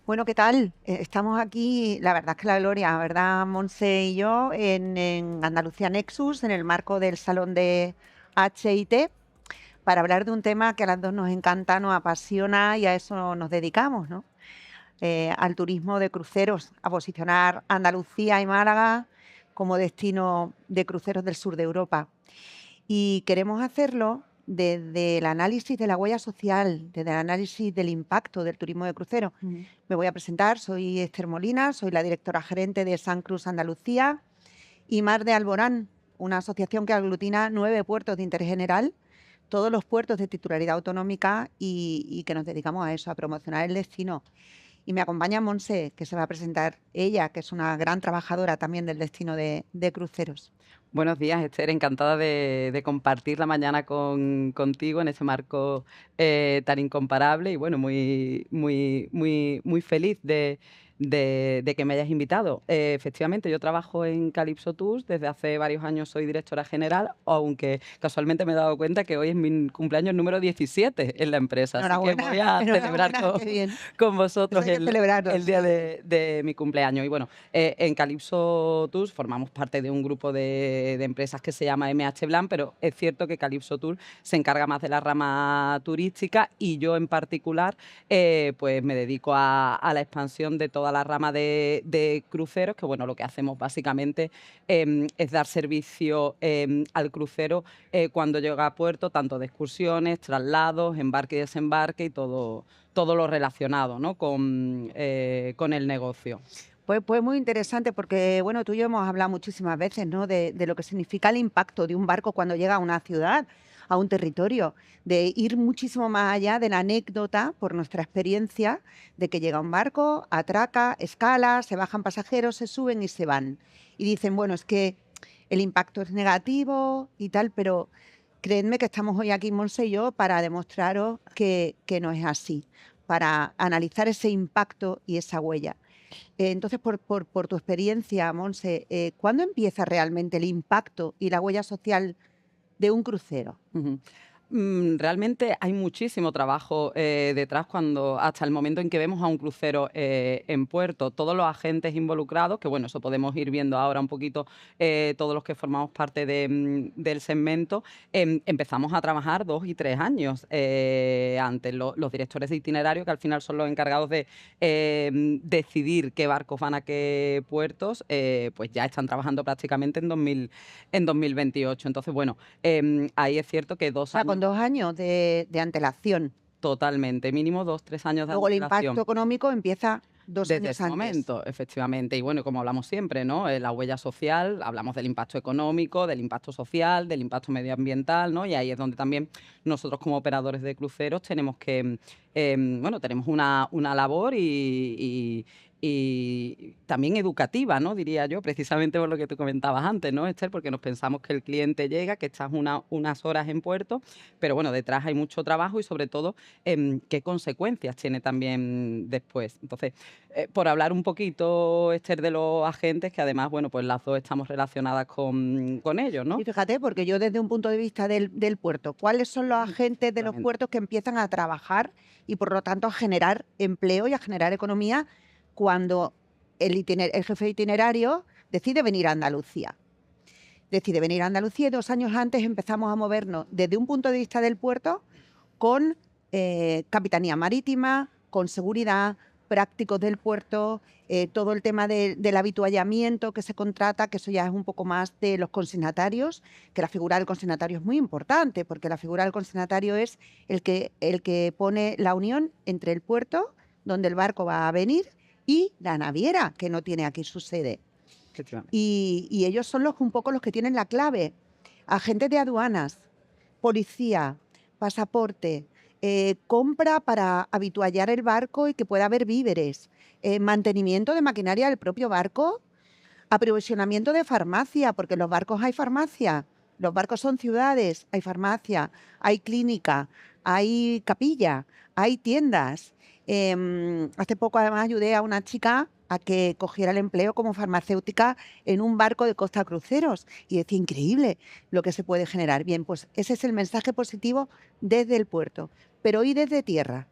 Bueno, ¿qué tal? Estamos aquí, la verdad es que la gloria, ¿verdad, Monse y yo, en Andalucía Nexus, en el marco del Salón de HIT, para hablar de un tema que a las dos nos encanta, nos apasiona y a eso nos dedicamos, ¿no? Al turismo de cruceros, a posicionar Andalucía y Málaga como destino de cruceros del sur de Europa. Y queremos hacerlo desde el análisis de la huella social, desde el análisis del impacto del turismo de crucero. Me voy a presentar, soy Esther Molina, soy la directora gerente de San Cruz Andalucía y Mar de Alborán, una asociación que aglutina 9 puertos de interés general, todos los puertos de titularidad autonómica y que nos dedicamos a eso, a promocionar el destino. Y me acompaña Monse, que se va a presentar ella, que es una gran trabajadora también del destino de cruceros. Buenos días, Esther. Encantada de compartir la mañana contigo en ese marco tan incomparable y bueno, muy feliz de que me hayas invitado. Efectivamente, yo trabajo en Calypso Tours, desde hace varios años soy directora general, aunque casualmente me he dado cuenta que hoy es mi cumpleaños número 17 en la empresa, así que voy Enhorabuena, a celebrar enhorabuena, qué bien. con Eso vosotros hay que celebrarlo, el día sí. de mi cumpleaños. Y bueno, en Calypso Tours formamos parte de un grupo de empresas que se llama MH Blanc, pero es cierto que Calypso Tours se encarga más de la rama turística y yo en particular pues me dedico a la expansión de toda la rama de cruceros, que bueno, lo que hacemos básicamente es dar servicio al crucero cuando llega a puerto, tanto de excursiones, traslados, embarque y desembarque y todo lo relacionado, ¿no? Con el negocio. Pues muy interesante porque, bueno, tú y yo hemos hablado muchísimas veces, ¿no? De lo que significa el impacto de un barco cuando llega a una ciudad, a un territorio, de ir muchísimo más allá de la anécdota, por nuestra experiencia, de que llega un barco, atraca, escala, se bajan pasajeros, se suben y se van. Y dicen, bueno, es que el impacto es negativo y tal, pero creedme que estamos hoy aquí, Monse y yo, para demostraros que no es así, para analizar ese impacto y esa huella. Entonces, por tu experiencia, Monse, ¿cuándo empieza realmente el impacto y la huella social de un crucero? Ujú. Realmente hay muchísimo trabajo detrás cuando hasta el momento en que vemos a un crucero en puerto, todos los agentes involucrados, que bueno, eso podemos ir viendo ahora un poquito todos los que formamos parte del segmento, empezamos a trabajar 2 y 3 años antes. Los directores de itinerario, que al final son los encargados de decidir qué barcos van a qué puertos, pues ya están trabajando prácticamente en 2028. Entonces, bueno, ahí es cierto que O 2 sea, años con 2 años de antelación. totalmente, mínimo 2, 3 años de Luego el impacto antelación. económico empieza dos Desde años ese antes. momento, efectivamente. Y bueno, como hablamos siempre, ¿no? La huella social, hablamos del impacto económico, del impacto social, del impacto medioambiental, ¿no? Y ahí es donde también nosotros como operadores de cruceros tenemos que, bueno, tenemos una labor y también educativa, ¿no? Diría yo, precisamente por lo que tú comentabas antes, ¿no, Esther? Porque nos pensamos que el cliente llega, que estás unas horas en puerto, pero bueno, detrás hay mucho trabajo y sobre todo qué consecuencias tiene también después. Entonces, por hablar un poquito, Esther, de los agentes, que además, bueno, pues las dos estamos relacionadas con ellos, Y ¿no? fíjate, porque yo desde un punto de vista del puerto, ¿cuáles son los agentes de los Efectivamente. puertos que empiezan a trabajar y por lo tanto a generar empleo y a generar economía cuando el jefe de itinerario decide venir a Andalucía? Decide venir a Andalucía y 2 años antes empezamos a movernos desde un punto de vista del puerto con capitanía marítima, con seguridad, prácticos del puerto, todo el tema del habituallamiento que se contrata, que eso ya es un poco más de los consignatarios, que la figura del consignatario es muy importante, porque la figura del consignatario es el que pone la unión entre el puerto, donde el barco va a venir, y la naviera, que no tiene aquí su sede. Efectivamente. Y ellos son un poco los que tienen la clave. Agentes de aduanas, policía, pasaporte, compra para habituallar el barco y que pueda haber víveres, mantenimiento de maquinaria del propio barco, aprovisionamiento de farmacia, porque en los barcos hay farmacia. Los barcos son ciudades, hay farmacia, hay clínica, hay capilla, hay tiendas. Hace poco además ayudé a una chica a que cogiera el empleo como farmacéutica en un barco de Costa Cruceros y decía, increíble lo que se puede generar. Bien, pues ese es el mensaje positivo desde el puerto, pero ¿y desde tierra?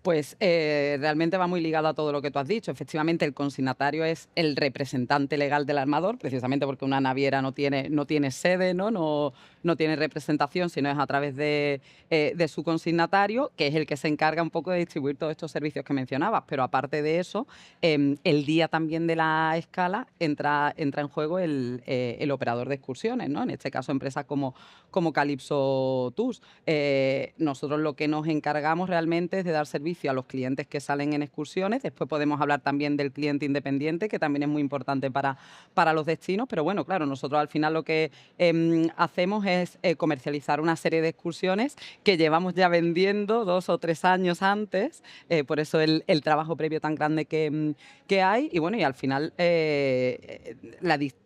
Pues realmente va muy ligado a todo lo que tú has dicho. Efectivamente, el consignatario es el representante legal del armador, precisamente porque una naviera no tiene sede, ¿no? No tiene representación, sino es a través de su consignatario, que es el que se encarga un poco de distribuir todos estos servicios que mencionabas. Pero aparte de eso, el día también de la escala entra en juego el operador de excursiones, ¿no? En este caso, empresas como Calypso Tours. Nosotros lo que nos encargamos realmente es de dar servicio a los clientes que salen en excursiones. Después podemos hablar también del cliente independiente, que también es muy importante para los destinos. Pero bueno, claro, nosotros al final lo que hacemos es comercializar una serie de excursiones que llevamos ya vendiendo 2 o 3 años antes. Por eso el trabajo previo tan grande que hay. Y bueno, y al final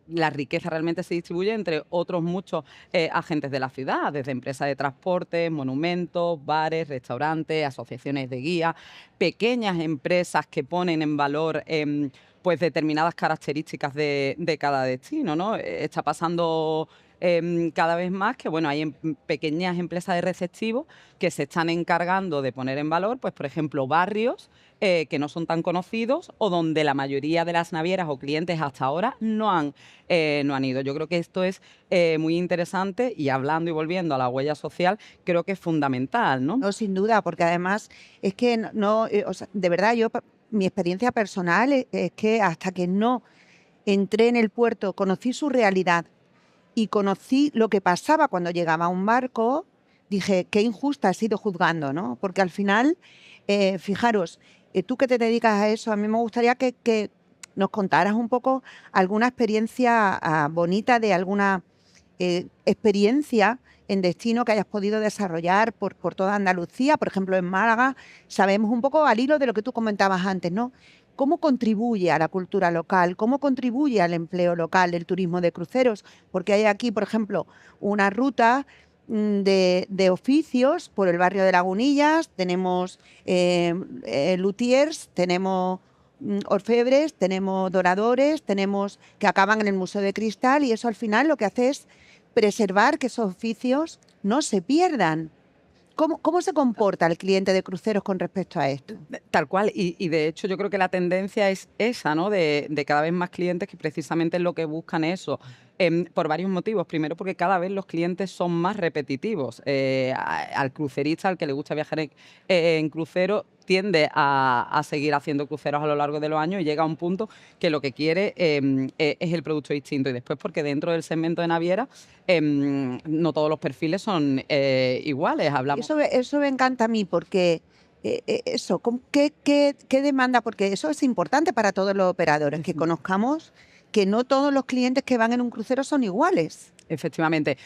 la riqueza realmente se distribuye entre otros muchos agentes de la ciudad, desde empresas de transporte, monumentos, bares, restaurantes, asociaciones de guía, pequeñas empresas que ponen en valor pues determinadas características de cada destino, ¿no? Está pasando cada vez más que bueno, hay pequeñas empresas de receptivos que se están encargando de poner en valor, pues por ejemplo, barrios que no son tan conocidos o donde la mayoría de las navieras o clientes hasta ahora no han ido. Yo creo que esto es muy interesante y hablando y volviendo a la huella social, creo que es fundamental, ¿no? No, sin duda, porque además es que o sea, de verdad, mi experiencia personal es que hasta que no entré en el puerto, conocí su realidad y conocí lo que pasaba cuando llegaba un barco, dije, qué injusta he sido juzgando, ¿no? Porque al final, fijaros, tú que te dedicas a eso, a mí me gustaría que nos contaras un poco alguna experiencia bonita de alguna experiencia en destino que hayas podido desarrollar por toda Andalucía. Por ejemplo, en Málaga, sabemos un poco al hilo de lo que tú comentabas antes, ¿no? ¿Cómo contribuye a la cultura local? ¿Cómo contribuye al empleo local el turismo de cruceros? Porque hay aquí, por ejemplo, una ruta de oficios por el barrio de Lagunillas, tenemos luthiers, tenemos orfebres, tenemos doradores, tenemos que acaban en el Museo de Cristal y eso al final lo que hace es preservar que esos oficios no se pierdan. ¿Cómo se comporta el cliente de cruceros con respecto a esto? Tal cual, y de hecho yo creo que la tendencia es esa, ¿no? De cada vez más clientes que precisamente lo que buscan es eso, por varios motivos. Primero, porque cada vez los clientes son más repetitivos. Al crucerista, al que le gusta viajar en crucero, tiende a seguir haciendo cruceros a lo largo de los años y llega a un punto que lo que quiere es el producto distinto. Y después porque dentro del segmento de naviera no todos los perfiles son iguales. Hablamos. Eso me encanta a mí porque eso, ¿qué demanda? Porque eso es importante para todos los operadores, que conozcamos que no todos los clientes que van en un crucero son iguales. Efectivamente.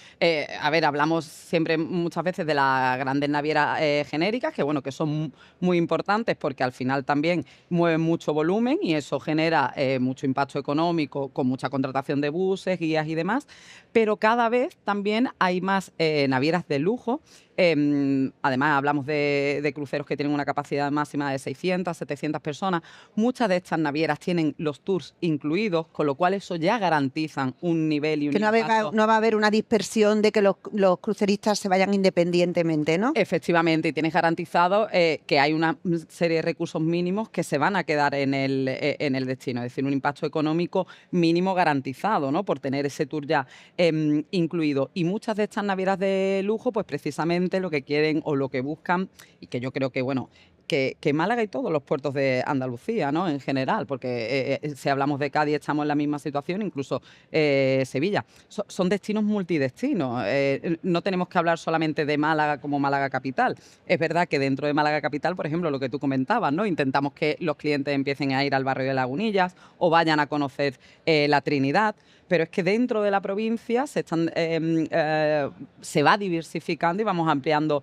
A ver, hablamos siempre muchas veces de las grandes navieras genéricas, que bueno, que son muy importantes porque al final también mueven mucho volumen y eso genera mucho impacto económico con mucha contratación de buses, guías y demás, pero cada vez también hay más navieras de lujo. Además, hablamos de cruceros que tienen una capacidad máxima de 600, 700 personas. Muchas de estas navieras tienen los tours incluidos, con lo cual eso ya garantizan un nivel y un Que no impacto. va a haber una dispersión de que los cruceristas se vayan independientemente, ¿no? Efectivamente, y tienes garantizado que hay una serie de recursos mínimos que se van a quedar en el destino, es decir, un impacto económico mínimo garantizado, ¿no? Por tener ese tour ya incluido. Y muchas de estas navieras de lujo, pues precisamente lo que quieren o lo que buscan, y que yo creo que, bueno, que Málaga y todos los puertos de Andalucía, ¿no? En general, porque si hablamos de Cádiz estamos en la misma situación, incluso Sevilla. Son destinos multidestinos. No tenemos que hablar solamente de Málaga como Málaga capital. Es verdad que dentro de Málaga capital, por ejemplo, lo que tú comentabas, ¿no? Intentamos que los clientes empiecen a ir al barrio de Lagunillas o vayan a conocer la Trinidad, pero es que dentro de la provincia se va diversificando y vamos ampliando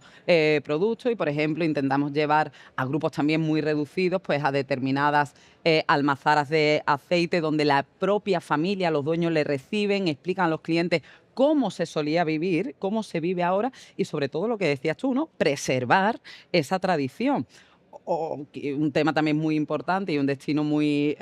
productos y, por ejemplo, intentamos llevar a grupos también muy reducidos pues a determinadas almazaras de aceite donde la propia familia, los dueños le reciben, explican a los clientes cómo se solía vivir, cómo se vive ahora y sobre todo lo que decías tú, ¿no? Preservar esa tradición. un tema también muy importante y un destino muy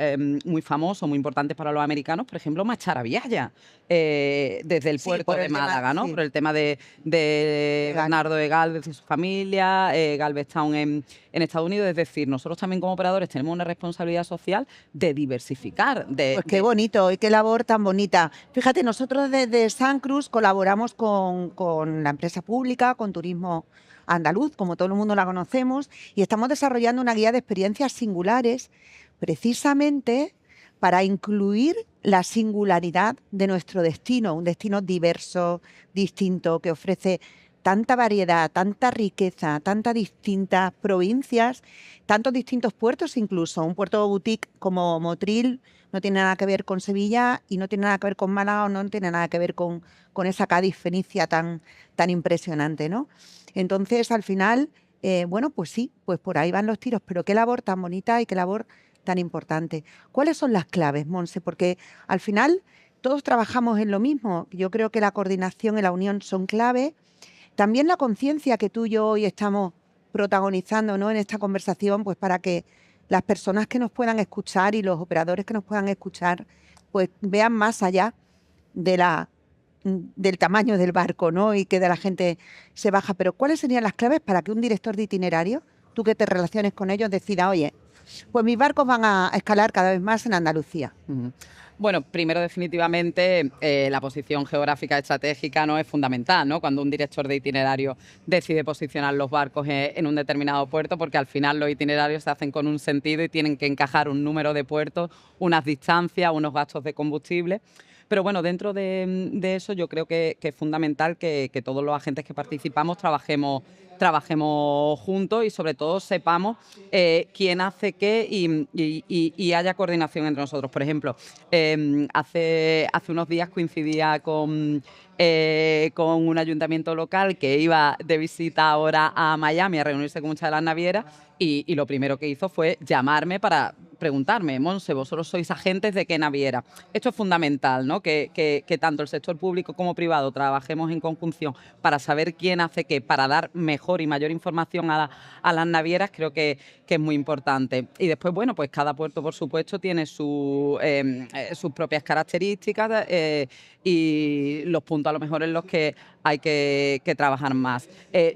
famoso, muy importante para los americanos, por ejemplo, Macharabiaya, desde el puerto de Málaga, ¿no? Sí, Por el tema de Bernardo de Gálvez y su familia, Galveston en Estados Unidos. Es decir, nosotros también como operadores tenemos una responsabilidad social de diversificar. Pues qué bonito y qué labor tan bonita. Fíjate, nosotros desde San Cruz colaboramos con la empresa pública, con Turismo Andaluz, como todo el mundo la conocemos, y estamos desarrollando una guía de experiencias singulares precisamente para incluir la singularidad de nuestro destino, un destino diverso, distinto, que ofrece tanta variedad, tanta riqueza, tantas distintas provincias, tantos distintos puertos incluso. Un puerto boutique como Motril no tiene nada que ver con Sevilla y no tiene nada que ver con Málaga o no tiene nada que ver con esa Cádiz Fenicia tan impresionante, ¿no? Entonces, al final, bueno, pues sí, pues por ahí van los tiros, pero qué labor tan bonita y qué labor tan importante. ¿Cuáles son las claves, Monse? Porque al final todos trabajamos en lo mismo. Yo creo que la coordinación y la unión son clave. También la conciencia que tú y yo hoy estamos protagonizando, ¿no?, en esta conversación, pues para que las personas que nos puedan escuchar y los operadores que nos puedan escuchar, pues vean más allá de del tamaño del barco, ¿no?, y que de la gente se baja. Pero ¿cuáles serían las claves para que un director de itinerario, tú que te relaciones con ellos, decida, oye, pues mis barcos van a escalar cada vez más en Andalucía? Bueno, primero definitivamente la posición geográfica estratégica no es fundamental, ¿no? Cuando un director de itinerario decide posicionar los barcos en un determinado puerto, porque al final los itinerarios se hacen con un sentido y tienen que encajar un número de puertos, unas distancias, unos gastos de combustible. Pero bueno, dentro de eso yo creo que es fundamental que todos los agentes que participamos trabajemos juntos y sobre todo sepamos quién hace qué y haya coordinación entre nosotros. Por ejemplo, hace unos días coincidía con un ayuntamiento local que iba de visita ahora a Miami a reunirse con muchas de las navieras y lo primero que hizo fue llamarme para preguntarme, Monse, vosotros sois agentes de qué naviera. Esto es fundamental, ¿no? Que tanto el sector público como privado trabajemos en conjunción para saber quién hace qué, para dar mejor y mayor información a las navieras, creo que es muy importante. Y después, bueno, pues cada puerto, por supuesto, tiene sus propias características y los puntos a lo mejor en los que hay que trabajar más.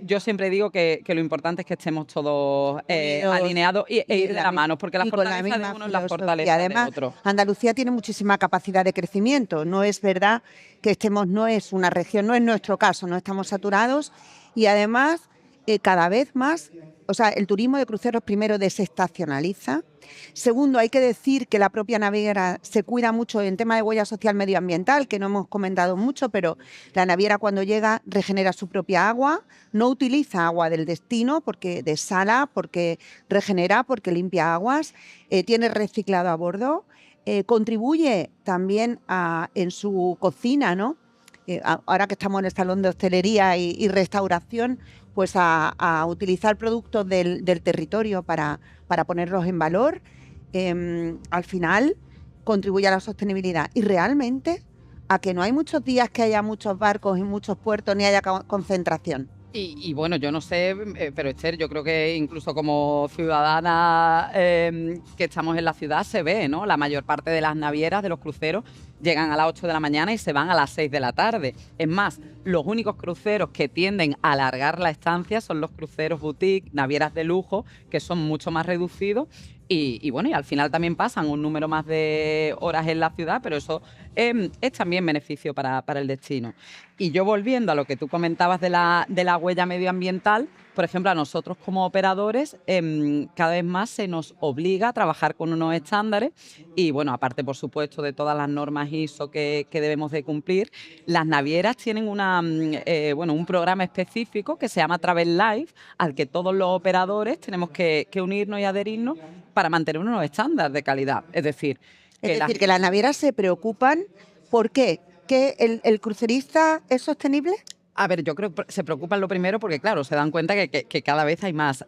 Yo siempre digo que lo importante es que estemos todos alineados e ir de la mano, porque la fortaleza de uno es la fortaleza de otro. Andalucía tiene muchísima capacidad de crecimiento. No es verdad que no es una región, no es nuestro caso, no estamos saturados y además cada vez más, o sea, el turismo de cruceros primero desestacionaliza. Segundo, hay que decir que la propia naviera se cuida mucho en tema de huella social medioambiental, que no hemos comentado mucho, pero la naviera cuando llega regenera su propia agua, no utiliza agua del destino porque desala, porque regenera, porque limpia aguas, tiene reciclado a bordo, contribuye también en su cocina, ¿no? Ahora que estamos en el salón de hostelería y restauración, pues a utilizar productos del territorio para ponerlos en valor, al final contribuye a la sostenibilidad y realmente a que no hay muchos días que haya muchos barcos y muchos puertos ni haya concentración. Y bueno, yo no sé, pero Esther, yo creo que incluso como ciudadana que estamos en la ciudad se ve, ¿no? La mayor parte de las navieras, de los cruceros, llegan a las 8 de la mañana y se van a las 6 de la tarde. Es más, los únicos cruceros que tienden a alargar la estancia son los cruceros boutique, navieras de lujo, que son mucho más reducidos. Y bueno, y al final también pasan un número más de horas en la ciudad, pero eso es también beneficio para el destino. Y yo volviendo a lo que tú comentabas de la huella medioambiental, por ejemplo, a nosotros como operadores cada vez más se nos obliga a trabajar con unos estándares y bueno, aparte por supuesto de todas las normas ISO que debemos de cumplir, las navieras tienen un programa específico que se llama Travel Life, al que todos los operadores tenemos que unirnos y adherirnos para mantener unos estándares de calidad. Es decir, que las navieras se preocupan. ¿Por qué? ¿Que el crucerista es sostenible? A ver, yo creo que se preocupan lo primero porque, claro, se dan cuenta que cada vez hay más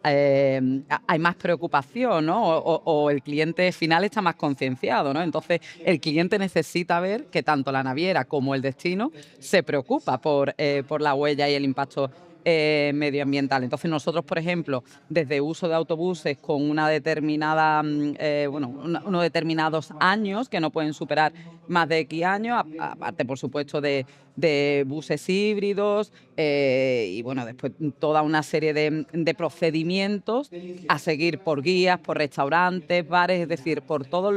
preocupación, ¿no? O el cliente final está más concienciado, ¿no? Entonces, el cliente necesita ver que tanto la naviera como el destino se preocupa por la huella y el impacto medioambiental. Entonces nosotros, por ejemplo, desde uso de autobuses con una determinada, unos determinados años que no pueden superar más de X años, aparte, por supuesto, de buses híbridos y, bueno, después toda una serie de procedimientos a seguir por guías, por restaurantes, bares, es decir, por todos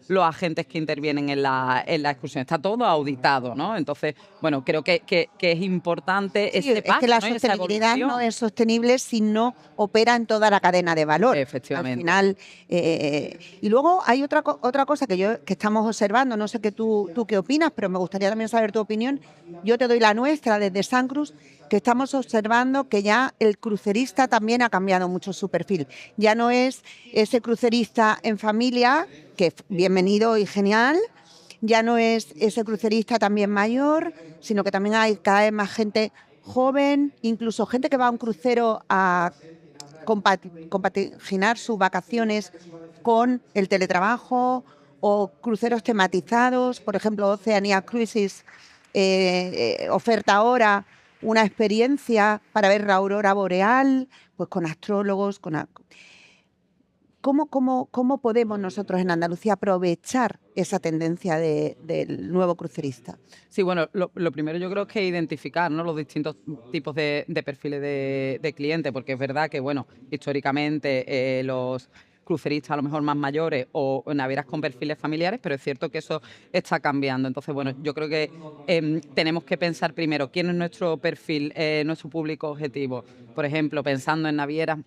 los agentes que intervienen en la excursión. Está todo auditado, ¿no? Entonces, bueno, creo que es importante Sí, ese es paso, que la ¿no? Y esa sostenibilidad no evolución. es sostenible si no opera en toda la cadena de valor. Al Efectivamente. final, y luego hay otra cosa que estamos observando, no sé tú qué opinas, pero me gustaría también saber tu opinión. Yo te doy la nuestra desde San Cruz, que estamos observando que ya el crucerista también ha cambiado mucho su perfil. Ya no es ese crucerista en familia, que es bienvenido y genial, ya no es ese crucerista también mayor, sino que también hay cada vez más gente joven, incluso gente que va a un crucero a compaginar sus vacaciones con el teletrabajo o cruceros tematizados. Por ejemplo, Oceania Cruises oferta ahora una experiencia para ver la aurora boreal, pues con astrólogos, ¿Cómo podemos nosotros en Andalucía aprovechar esa tendencia del nuevo crucerista? Sí, bueno, lo primero yo creo que identificar, ¿no?, los distintos tipos de perfiles de clientes, porque es verdad que, bueno, históricamente los cruceristas a lo mejor más mayores o navieras con perfiles familiares, pero es cierto que eso está cambiando. Entonces, bueno, yo creo que tenemos que pensar primero quién es nuestro perfil, nuestro público objetivo. Por ejemplo, pensando en navieras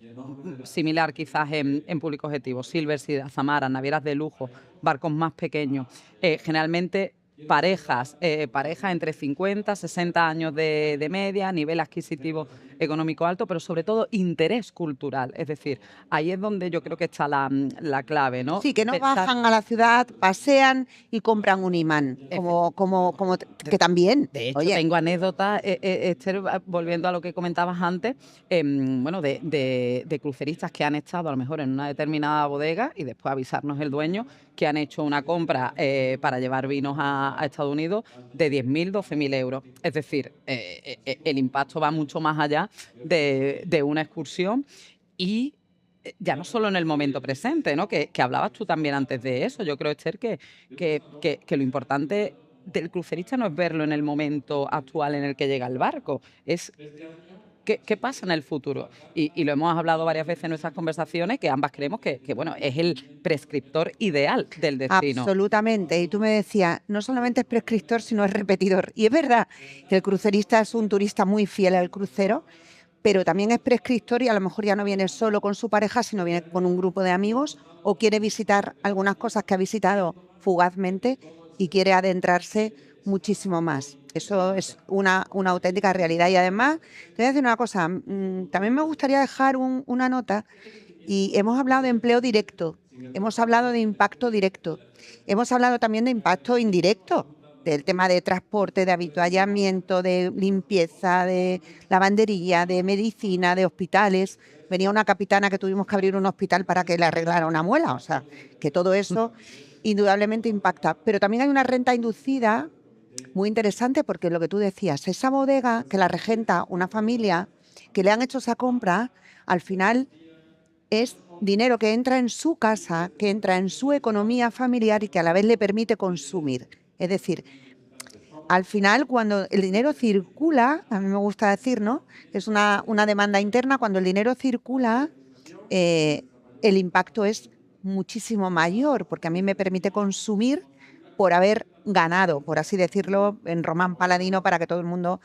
similar quizás en público objetivo, Silversea, Azamara, navieras de lujo, barcos más pequeños, generalmente parejas entre 50, 60 años de media, nivel adquisitivo económico alto, pero sobre todo interés cultural. Es decir, ahí es donde yo creo que está la clave, ¿no? Sí, que no bajan a la ciudad, pasean y compran un imán, que también. De hecho, Oye, tengo anécdotas, Esther, volviendo a lo que comentabas antes, bueno, de cruceristas que han estado a lo mejor en una determinada bodega y después avisarnos el dueño que han hecho una compra para llevar vinos a Estados Unidos de 10.000, 12.000 euros. Es decir, el impacto va mucho más allá de una excursión y ya no solo en el momento presente, ¿no? Que hablabas tú también antes de eso. Yo creo, Esther, que lo importante del crucerista no es verlo en el momento actual en el que llega el barco, es qué pasa en el futuro. Y lo hemos hablado varias veces en nuestras conversaciones, que ambas creemos que bueno, es el prescriptor ideal del destino. absolutamente. Y tú me decías, no solamente es prescriptor, sino es repetidor. Y es verdad que el crucerista es un turista muy fiel al crucero, pero también es prescriptor y a lo mejor ya no viene solo con su pareja, sino viene con un grupo de amigos o quiere visitar algunas cosas que ha visitado fugazmente y quiere adentrarse muchísimo más. Eso es una auténtica realidad. Y además, te voy a decir una cosa, también me gustaría dejar una nota, y hemos hablado de empleo directo, hemos hablado de impacto directo, hemos hablado también de impacto indirecto, del tema de transporte, de habituallamiento, de limpieza, de lavandería, de medicina, de hospitales. Venía una capitana que tuvimos que abrir un hospital para que le arreglara una muela, o sea, que todo eso indudablemente impacta. Pero también hay una renta inducida muy interesante, porque lo que tú decías, esa bodega que la regenta una familia que le han hecho esa compra, al final es dinero que entra en su casa, que entra en su economía familiar y que a la vez le permite consumir. Es decir, al final, cuando el dinero circula, a mí me gusta decir, ¿no?, es una demanda interna, cuando el dinero circula, el impacto es muchísimo mayor, porque a mí me permite consumir por haber ganado, por así decirlo, en román paladino, para que todo el mundo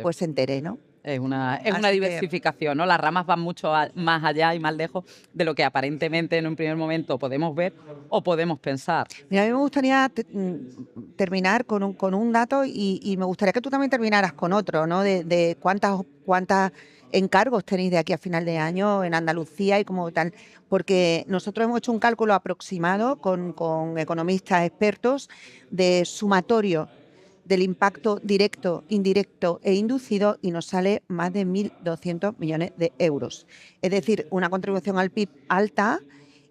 pues se entere, ¿no? Es una Así que, diversificación, ¿no? Las ramas van mucho más allá y más lejos de lo que aparentemente en un primer momento podemos ver o podemos pensar. mira, a mí me gustaría terminar con un dato, y me gustaría que tú también terminaras con otro, ¿no? De cuántas encargos tenéis de aquí a final de año en Andalucía y como tal, porque nosotros hemos hecho un cálculo aproximado con economistas expertos de sumatorio del impacto directo, indirecto e inducido, y nos sale más de 1.200 millones de euros. Es decir, una contribución al PIB alta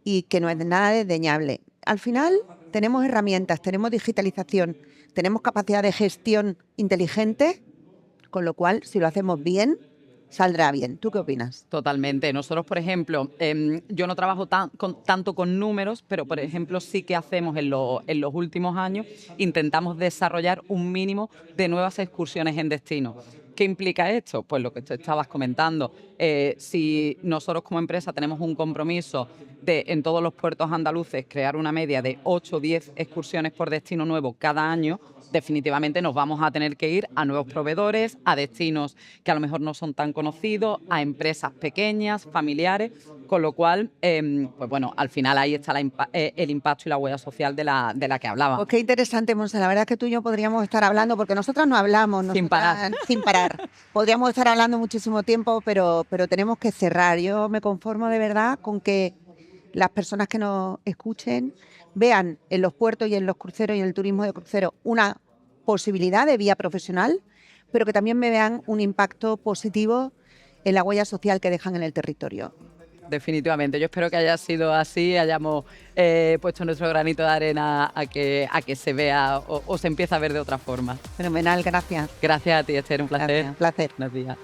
y que no es nada desdeñable. Al final tenemos herramientas, tenemos digitalización, tenemos capacidad de gestión inteligente, con lo cual, si lo hacemos bien, saldrá bien. ¿Tú qué opinas? Totalmente. Nosotros, por ejemplo, yo no trabajo tanto con números, pero, por ejemplo, sí que hacemos en los últimos años, intentamos desarrollar un mínimo de nuevas excursiones en destino. ¿Qué implica esto? Pues lo que tú estabas comentando. Si nosotros como empresa tenemos un compromiso de en todos los puertos andaluces crear una media de 8 o 10 excursiones por destino nuevo cada año, definitivamente nos vamos a tener que ir a nuevos proveedores, a destinos que a lo mejor no son tan conocidos, a empresas pequeñas, familiares, con lo cual, pues bueno, al final ahí está el impacto y la huella social de la que hablaba. Pues qué interesante, Monse. La verdad es que tú y yo podríamos estar hablando, porque nosotras no hablamos. Sin parar. Sin parar. Podríamos estar hablando muchísimo tiempo, pero tenemos que cerrar. Yo me conformo de verdad con que las personas que nos escuchen vean en los puertos y en los cruceros y en el turismo de crucero una posibilidad de vía profesional, pero que también me vean un impacto positivo en la huella social que dejan en el territorio. Definitivamente. Yo espero que haya sido así, hayamos puesto nuestro granito de arena a que se vea o se empiece a ver de otra forma. Fenomenal, gracias. Gracias a ti, Esther, un placer. Gracias, un placer. Buenos días.